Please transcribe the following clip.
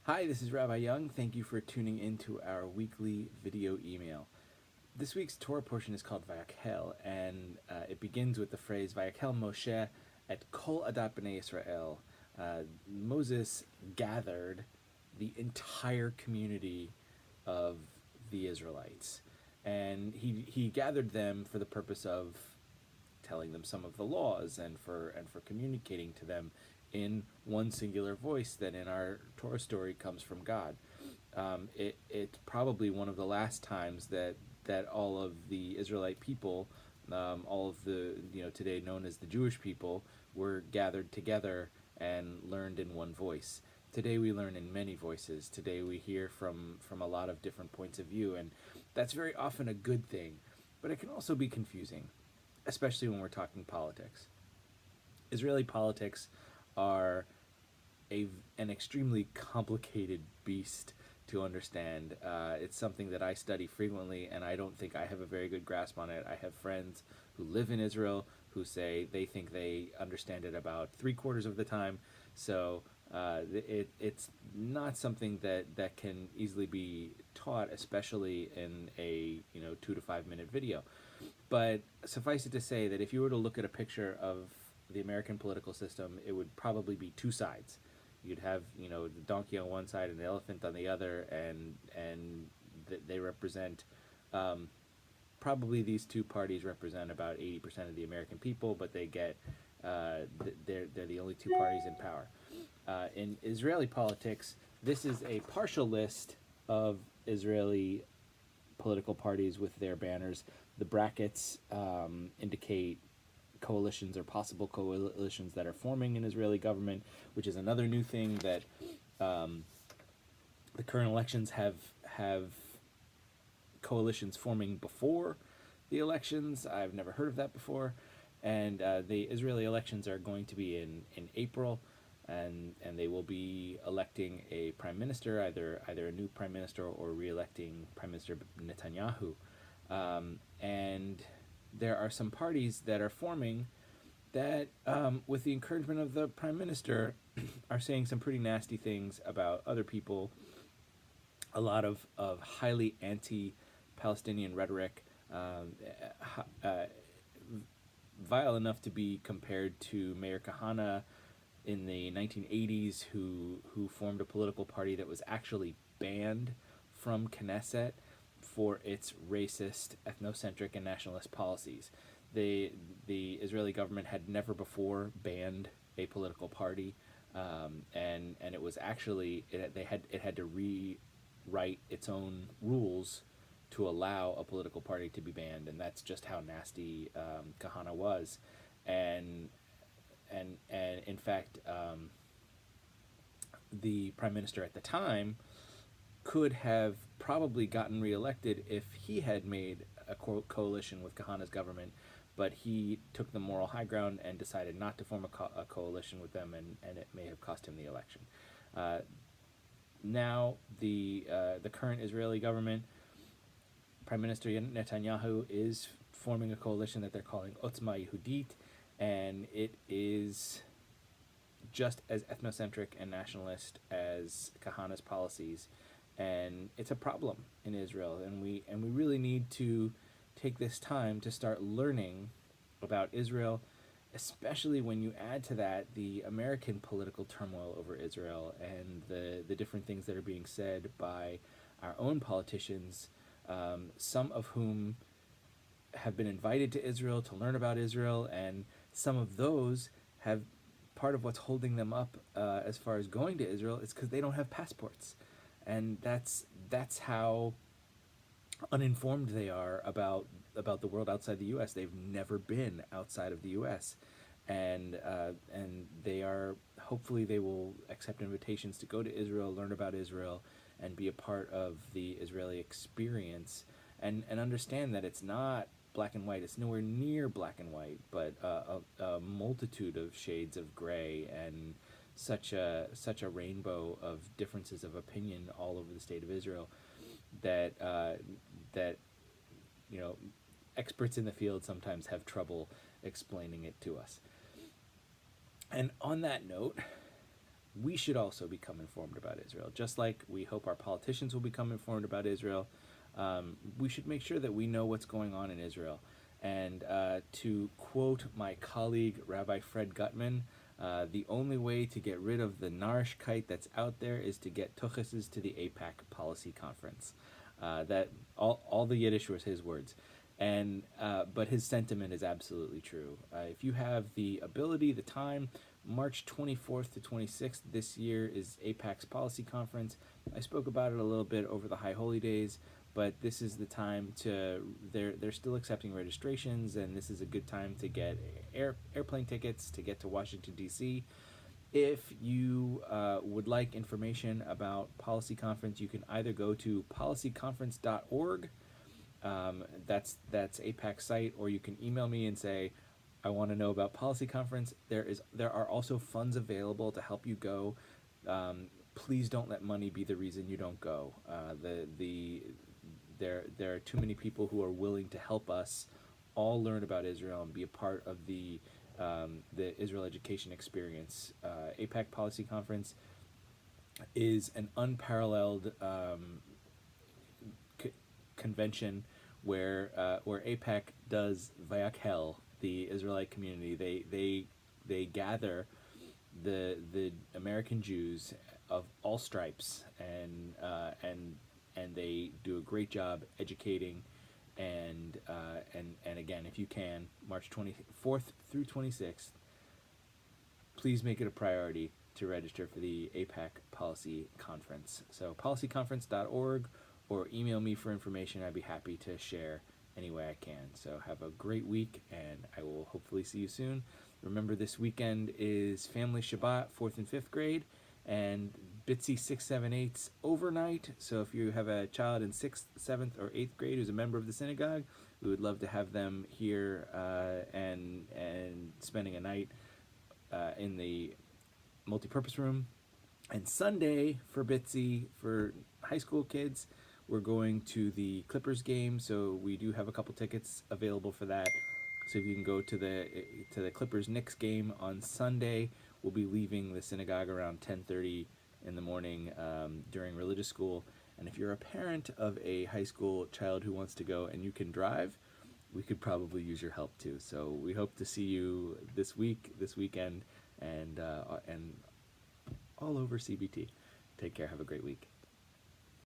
Hi, this is Rabbi Young. Thank you for tuning into our weekly video email. This week's Torah portion is called Vayakhel, and it begins with the phrase Vayakhel Moshe et kol adat b'nei Israel. Moses gathered the entire community of the Israelites, and he gathered them for the purpose of telling them some of the laws and for communicating to them in one singular voice that in our Torah story comes from God. It's probably one of the last times that all of the Israelite people, all of the today known as the Jewish people, were gathered together and learned in one voice. Today we learn in many voices. Today we hear from a lot of different points of view, and that's very often a good thing, but it can also be confusing, especially when we're talking politics. Israeli politics are an extremely complicated beast to understand. It's something that I study frequently, and I don't think I have a very good grasp on it. I have friends who live in Israel who say they think they understand it about 3/4 of the time. So it's not something that can easily be taught, especially in a 2 to 5 minute video. But suffice it to say that if you were to look at a picture of the American political system, it would probably be two sides. You'd have the donkey on one side and the elephant on the other, and they represent, probably these two parties represent about 80% of the American people, but they get they're the only two parties in power. In Israeli politics, this is a partial list of Israeli political parties with their banners. The brackets indicate coalitions or possible coalitions that are forming an Israeli government, which is another new thing that the current elections have coalitions forming before the elections. I've never heard of that before, and the Israeli elections are going to be in April, and they will be electing a prime minister, either a new prime minister or re-electing Prime Minister Netanyahu, and there are some parties that are forming that, with the encouragement of the prime minister, are saying some pretty nasty things about other people. A lot of highly anti-Palestinian rhetoric, uh, vile enough to be compared to Mayor Kahana in the 1980s, who formed a political party that was actually banned from Knesset for its racist, ethnocentric, and nationalist policies. The Israeli government had never before banned a political party, and it was actually it had to rewrite its own rules to allow a political party to be banned, and that's just how nasty Kahana was, and and in fact, the prime minister at the time could have probably gotten reelected if he had made a coalition with Kahana's government, but he took the moral high ground and decided not to form a coalition with them, and it may have cost him the election. Uh, Now, the current Israeli government, Prime Minister Netanyahu, is forming a coalition that they're calling Otzma Yehudit, and it is just as ethnocentric and nationalist as Kahana's policies, and it's a problem in Israel. And we really need to take this time to start learning about Israel, especially when you add to that the American political turmoil over Israel and the different things that are being said by our own politicians, some of whom have been invited to Israel to learn about Israel, and some of those have, part of what's holding them up, as far as going to Israel, is because they don't have passports, and that's how uninformed they are about the world outside the U.S. They've never been outside of the U.S., and they are, hopefully they will accept invitations to go to Israel, learn about Israel, and be a part of the Israeli experience, and understand that it's not black and white. It's nowhere near black and white, but a multitude of shades of gray, and such a rainbow of differences of opinion all over the state of Israel that that you know experts in the field sometimes have trouble explaining it to us. And on that note, we should also become informed about Israel. Just like we hope our politicians will become informed about Israel, we should make sure that we know what's going on in Israel. And to quote my colleague, Rabbi Fred Gutman, the only way to get rid of the Narishkeit that's out there is to get Tucheses to the APAC policy conference. That all the Yiddish was his words. And but his sentiment is absolutely true. If you have the ability, the time, March 24th to 26th this year is APAC's policy conference. I spoke about it a little bit over the High Holy Days, but this is the time to, they're still accepting registrations, and this is a good time to get airplane tickets to get to Washington, D.C. If you would like information about Policy Conference, you can either go to policyconference.org, that's APAC's site, or you can email me and say, I want to know about Policy Conference. There are also funds available to help you go. Please don't let money be the reason you don't go. There are too many people who are willing to help us all learn about Israel and be a part of the Israel education experience. APAC Policy Conference is an unparalleled convention where APAC does Vayakhel, the Israelite community. They gather the American Jews of all stripes, and they do a great job educating, and again, if you can, March 24th through 26th, please make it a priority to register for the APAC Policy Conference. So policyconference.org, or email me for information. I'd be happy to share any way I can. So have a great week, and I will hopefully see you soon. Remember, this weekend is Family Shabbat, 4th and 5th grade, and Bitsy 6, 7, 8's overnight. So if you have a child in 6th, 7th, or 8th grade who's a member of the synagogue, we would love to have them here and spending a night in the multipurpose room. And Sunday for Bitsy, for high school kids, we're going to the Clippers game, so we do have a couple tickets available for that. So if you can go to the Clippers Knicks game on Sunday, we'll be leaving the synagogue around 10:30 in the morning during religious school. And if you're a parent of a high school child who wants to go and you can drive, we could probably use your help too. So we hope to see you this weekend, and all over CBT. Take care. Have a great week.